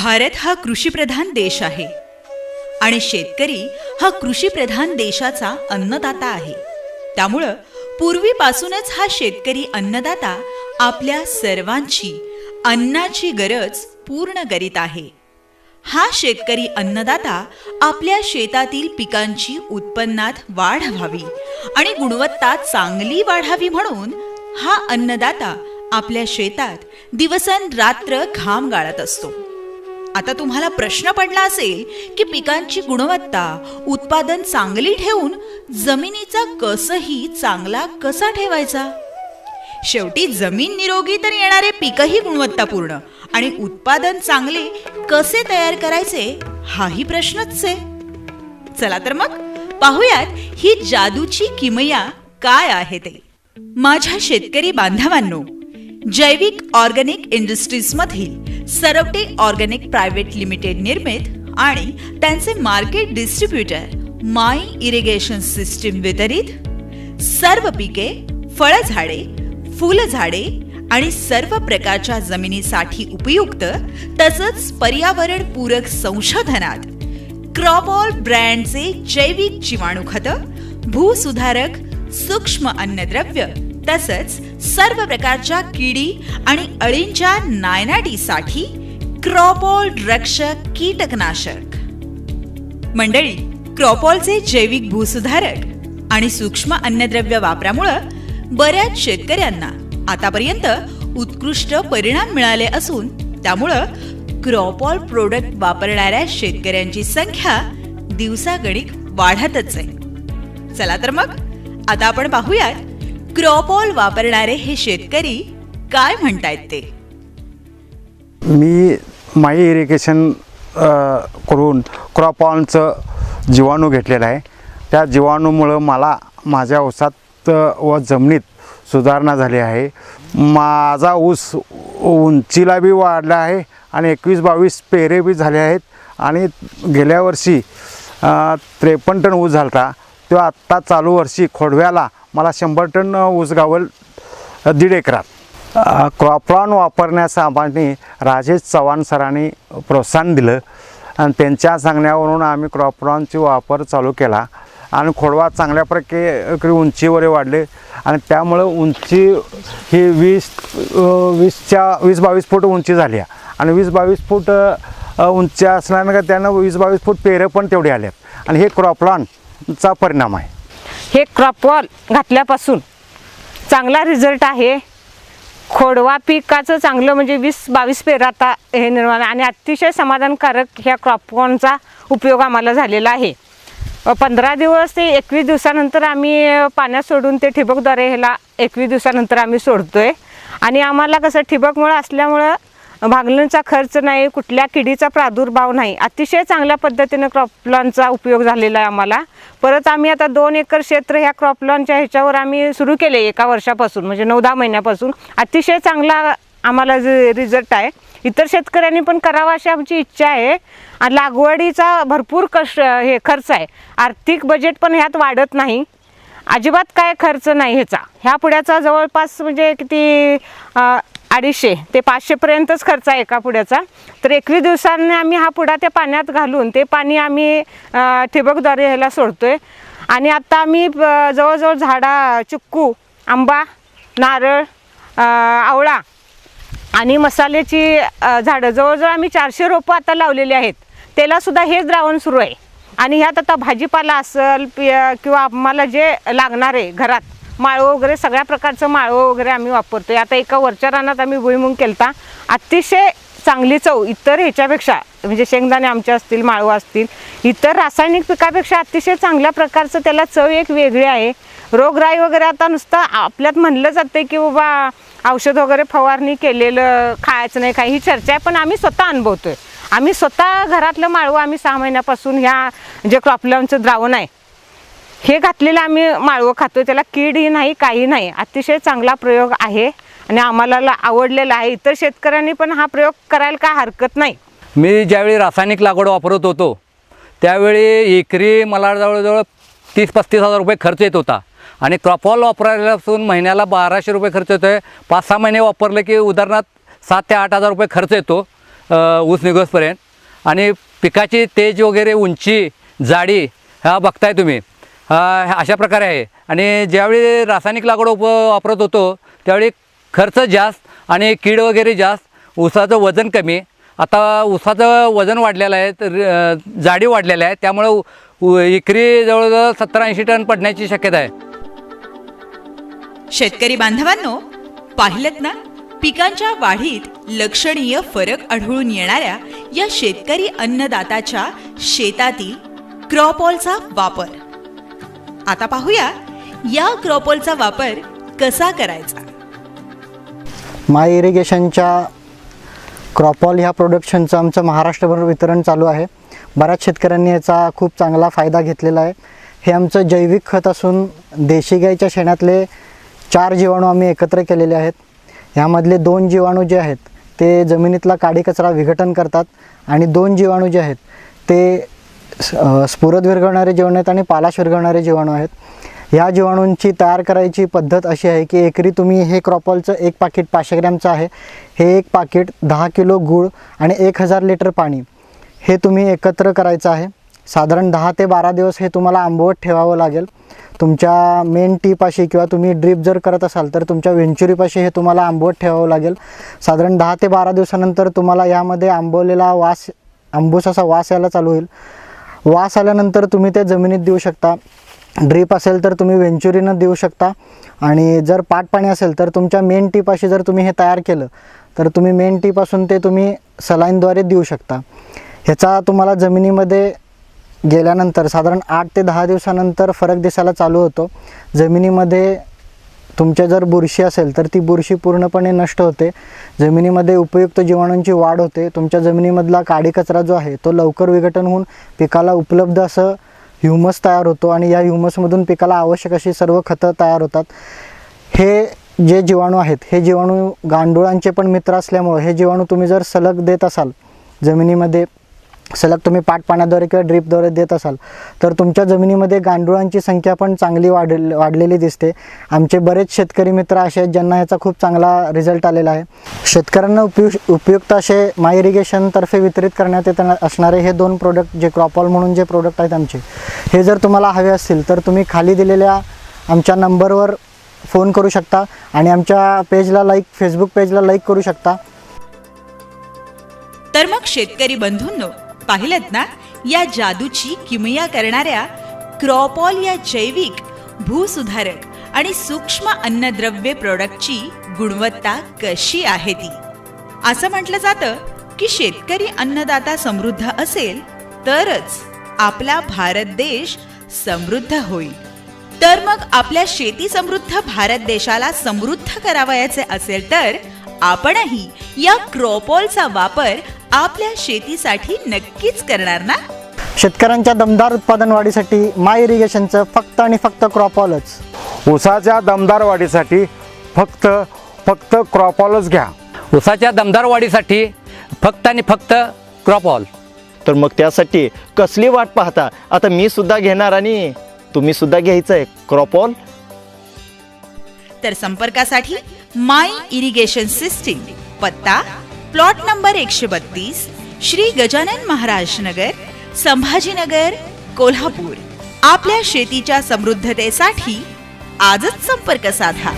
भारत हा कृषीप्रधान देश आहे आणि शेतकरी हा कृषीप्रधान देशाचा अन्नदाता आहे. त्यामुळं पूर्वीपासूनच हा शेतकरी अन्नदाता आपल्या सर्वांची अन्नाची गरज पूर्ण करीत आहे. हा शेतकरी अन्नदाता आपल्या शेतातील पिकांची उत्पन्नात वाढ व्हावी आणि गुणवत्ता चांगली वाढावी म्हणून हा अन्नदाता आपल्या शेतात दिवसरात्र घाम गाळत असतो. आता तुम्हाला प्रश्न पडला असेल की पिकांची गुणवत्ता उत्पादन चांगली ठेवून जमिनीचा कसही चांगला कसा ठेवायचा. शेवटी जमीन निरोगी तर येणारे पीकही गुणवत्तापूर्ण आणि उत्पादन चांगले कसे तयार करायचे हाही प्रश्नच आहे. चला तर मग पाहूयात ही जादूची किमया काय आहे ते. माझ्या शेतकरी बांधवांनो, जैविक ऑर्गॅनिक इंडस्ट्रीज मधील सरवटे ऑर्गॅनिक प्रायव्हेट लिमिटेड निर्मित आणि त्यांचे मार्केट डिस्ट्रीब्युटर माई इरिगेशन सिस्टीम वितरित सर्व पिके, फळझाडे, फुलझाडे आणि सर्व प्रकारच्या जमिनीसाठी उपयुक्त तसंच पर्यावरण पूरक संशोधनात क्रॉपऑल ब्रँडचे जैविक जीवाणू खत, भूसुधारक, सूक्ष्म अन्नद्रव्य तसंच सर्व प्रकारच्या किडी आणि अळींच्या नायनाटीसाठी क्रॉपऑल रक्षक कीटकनाशक. मंडळी, क्रॉपऑलचे जैविक भूसुधारक आणि सूक्ष्म अन्नद्रव्य वापरामुळे बऱ्याच शेतकऱ्यांना आतापर्यंत उत्कृष्ट परिणाम मिळाले असून त्यामुळं क्रॉपऑल प्रोडक्ट वापरणाऱ्या शेतकऱ्यांची संख्या दिवसागणिक वाढतच आहे. चला तर मग आता आपण पाहूयात क्रॉपऑल वापरणारे हे शेतकरी काय म्हणतायत ते. मी माई इरिगेशन करून क्रॉपऑलचं जीवाणू घेतलेलं आहे. त्या जीवाणूमुळं मला माझ्या ऊसात व जमिनीत सुधारणा झाली आहे. माझा ऊस उंचीला बी वाढला आहे आणि 21-22 पेरे बी झाले आहेत. आणि गेल्या वर्षी 53 टन ऊस झाला होता. तो आत्ता चालू वर्षी खोडव्याला मला 100 टन ऊस गावल 1.5 एकरात. क्रॉपऑल वापरण्यास आम्हाला राजेश चव्हाण सरांनी प्रोत्साहन दिलं आणि त्यांच्या सांगण्यावरून आम्ही क्रॉपऑलचा वापर चालू केला आणि खोडवा चांगल्या प्रकारे उंचीवर वाढले आणि त्यामुळं उंची ही 20-22 फूट उंची झाली आणि 20-22 फूट उंची असल्यानं त्यानं 20-22 फूट पेरं पण तेवढे आल्यात आणि हे क्रॉपऑलचा परिणाम आहे. हे क्रॉपऑल घातल्यापासून चांगला रिझल्ट आहे. खोडवा पिकाचं चांगलं म्हणजे 20-22 पेरं आता हे निर्माण आणि अतिशय समाधानकारक ह्या क्रॉपऑलचा उपयोग आम्हाला झालेला आहे. 15 दिवस ते 21 दिवसानंतर आम्ही पाण्यात सोडून ते ठिबकद्वारे ह्याला 21 दिवसानंतर आम्ही सोडतोय आणि आम्हाला कसं ठिबकमुळं असल्यामुळं भागलणीचा खर्च नाही, कुठल्या किडीचा प्रादुर्भाव नाही. अतिशय चांगल्या पद्धतीने क्रॉपऑलचा उपयोग झालेला आहे आम्हाला. परत आम्ही आता 2 एकर क्षेत्र ह्या क्रॉपऑलच्या ह्याच्यावर आम्ही सुरू केले 1 वर्षापासून म्हणजे 9-10 महिन्यापासून. अतिशय चांगला आम्हाला रिझल्ट आहे. इतर शेतकऱ्यांनी पण करावा अशी आमची इच्छा आहे. आणि लागवडीचा भरपूर खर्च आहे. आर्थिक बजेट पण ह्यात वाढत नाही, अजिबात काय खर्च नाही ह्याचा. ह्या पुड्याचा जवळपास म्हणजे किती 250 ते 500 पर्यंतच खर्च आहे एका पुड्याचा. तर 21 दिवसांनी आम्ही हा पुडा त्या पाण्यात घालून ते पाणी आम्ही ठिबकद्वारे ह्याला सोडतोय. आणि आता आम्ही जवळजवळ झाडा चिक्कू, आंबा, नारळ, आवळा आणि मसाल्याची झाडं जवळजवळ आम्ही 400 रोपं आता लावलेली आहेत. त्यालासुद्धा हेच द्रावण सुरू आहे. आणि ह्यात आता भाजीपाला असेल किंवा आम्हाला जे लागणार आहे घरात माळवं वगैरे सगळ्या प्रकारचं माळवं वगैरे आम्ही वापरतोय. आता एका वरच्या रानात आम्ही भुईमुग केलता, अतिशय चांगली चव इतर ह्याच्यापेक्षा म्हणजे शेंगदाणे आमचे असतील, माळवं असतील, इतर रासायनिक पिकापेक्षा अतिशय चांगल्या प्रकारचं त्याला चव एक वेगळी आहे. रोगराई वगैरे आता नुसतं आपल्यात म्हणलं जातं की बाबा औषध वगैरे फवारणी केलेलं खायचं नाही, काही ही चर्चा आहे. पण आम्ही स्वतः अनुभवतोय. आम्ही स्वतः घरातलं माळवं आम्ही 6 महिन्यापासून ह्या जे क्रॉपऑलचं द्रावण आहे हे घातलेलं आम्ही माळवं खातोय. त्याला कीडही नाही, काही नाही. अतिशय चांगला प्रयोग आहे आणि आम्हाला आवडलेला आहे. इतर शेतकऱ्यांनी पण हा प्रयोग करायला काय हरकत नाही. मी ज्यावेळी रासायनिक लागवड वापरत होतो त्यावेळी एकरी मला जवळजवळ 30-35 हजार रुपये खर्च येत होता आणि क्रॉपऑल वापरायलापासून महिन्याला 1200 रुपये खर्च येतो आहे. 5-6 महिने वापरले की उदाहरणार्थ 7 ते 8 हजार रुपये खर्च येतो ऊस निघोसपर्यंत आणि पिकाची तेज वगैरे उंची जाडी ह्या बघताय तुम्ही अशा प्रकारे आहे. आणि ज्यावेळी रासायनिक लागवड वापरत होतो त्यावेळी खर्च जास्त आणि कीड वगैरे जास्त, ऊसाचं वजन कमी. आता ऊसाचं वजन वाढलेलं आहे, तर जाडी वाढलेलं आहे, त्यामुळं एकरी जवळजवळ 70-80 टन पडण्याची शक्यता आहे. शेतकरी बांधवांनो, पाहिलत ना, पिकांच्या वाढीत लक्षणीय फरक आढळून येणाऱ्या या शेतकरी अन्नदाताच्या शेतातील क्रॉपॉलचा वापर. आता पाहूया या क्रॉपॉलचा वापर कसा करायचा. माय इरिगेशनच्या क्रॉपॉल ह्या प्रोडक्शनचं आमचं महाराष्ट्रभर वितरण चालू आहे. बऱ्याच शेतकऱ्यांनी याचा खूप चांगला फायदा घेतलेला आहे. हे आमचं जैविक खत असून देशी गाईच्या शेणातले 4 जीवाणू आम्ही एकत्र केलेले आहेत. ह्यामधले 2 जीवाणू जे आहेत ते जमिनीतला काडी कचरा विघटन करतात आणि 2 जीवाणू जे आहेत ते स्फुरद विरघळणारे जीवाणू आहेत आणि पालाश विरघळणारे जीवाणू आहेत. ह्या जीवाणूंची तयार करायची पद्धत अशी आहे की एकरी तुम्ही हे क्रॉपॉलचं 1 पाकिट 500 ग्रॅमचं आहे. हे 1 पाकिट 10 किलो गूळ आणि 1000 लिटर पाणी हे तुम्ही एकत्र करायचं आहे. साधारण 10 ते 12 दिवस हे तुम्हाला आंबवत ठेवावं लागेल. तुमच्या मेन टीपाशी किंवा तुम्ही ड्रीप जर करत असाल तर तुमच्या वेंचुरीपाशी हे तुम्हाला आंबवत ठेवावं लागेल. साधारण 10 ते 12 दिवसानंतर तुम्हाला यामध्ये आंबवलेला आंबूस असा वास यायला चालू होईल. वास आल्यानंतर तुम्ही ते जमिनीत देऊ शकता. ड्रीप असेल तर तुम्ही वेंचुरीनं देऊ शकता आणि जर पाटपाणी असेल तर तुमच्या मेन टीपाशी जर तुम्ही हे तयार केलं तर तुम्ही मेन टीपासून ते तुम्ही सलाईनद्वारे देऊ शकता. ह्याचा तुम्हाला जमिनीमध्ये गेल्यानंतर साधारण 8 ते 10 दिवसानंतर फरक दिसायला चालू होतो. जमिनीमध्ये तुमच्या जर बुरशी असेल तर ती बुरशी पूर्णपणे नष्ट होते. जमिनीमध्ये उपयुक्त जीवाणूंची वाढ होते. तुमच्या जमिनीमधला काडी कचरा जो आहे तो लवकर विघटन होऊन पिकाला उपलब्ध असं ह्युमस तयार होतो आणि या ह्युमसमधून पिकाला आवश्यक अशी सर्व खतं तयार होतात. हे जे जीवाणू आहेत हे जीवाणू गांडुळांचे पण मित्र असल्यामुळे हे जीवाणू तुम्ही जर सलग देत असाल, जमिनीमध्ये सलग तुम्ही पाटपाण्याद्वारे किंवा ड्रीपद्वारे देत असाल तर तुमच्या जमिनीमध्ये गांडुळांची संख्या पण चांगली वाढलेली दिसते. आमचे बरेच शेतकरी मित्र असे आहेत ज्यांना याचा खूप चांगला रिझल्ट आलेला आहे. शेतकऱ्यांना उपयुक्त असे माय इरिगेशनतर्फे वितरित करण्यात येत असणारे हे 2 प्रोडक्ट जे क्रॉपॉल म्हणून जे प्रोडक्ट आहेत आमचे, हे जर तुम्हाला हवे असतील तर तुम्ही खाली दिलेल्या आमच्या नंबरवर फोन करू शकता आणि आमच्या फेसबुक पेजला लाईक करू शकता. तर मग शेतकरी बंधूंनो, पाहिलत ना, या जादूची किमया करणाऱ्या क्रॉपॉल या जैविक भूसुधारक आणि सूक्ष्म अन्नद्रव्य प्रोडक्टची गुणवत्ता कशी आहे ती. असं म्हटलं जातं की शेतकरी अन्नदाता समृद्ध असेल तरच आपला भारत देश समृद्ध होईल. तर मग आपल्या शेती समृद्ध भारत देशाला समृद्ध करावयाचे असेल तर आपणही या क्रॉपॉलचा वापर आपल्या शेतीसाठी नक्कीच करणार ना. शेतकऱ्यांच्या दमदार उत्पादन वाढीसाठी माय इरिगेशनचं फक्त आणि फक्त क्रॉपॉलच. ऊसाच्या दमदार वाढीसाठी फक्त क्रॉपॉलच घ्या. ऊसाच्या दमदार वाढीसाठी फक्त आणि फक्त क्रॉपॉल. तर मग त्यासाठी कसली वाट पाहता, आता मी सुद्धा घेणार आणि तुम्ही सुद्धा घ्यायचं आहे क्रॉपॉल. तर संपर्कासाठी माय इरिगेशन सिस्टीम, पत्ता प्लॉट नंबर 132, श्री गजानन महाराज नगर, संभाजीनगर, कोल्हापूर. आपल्या शेतीच्या समृद्धतेसाठी आजच संपर्क साधा.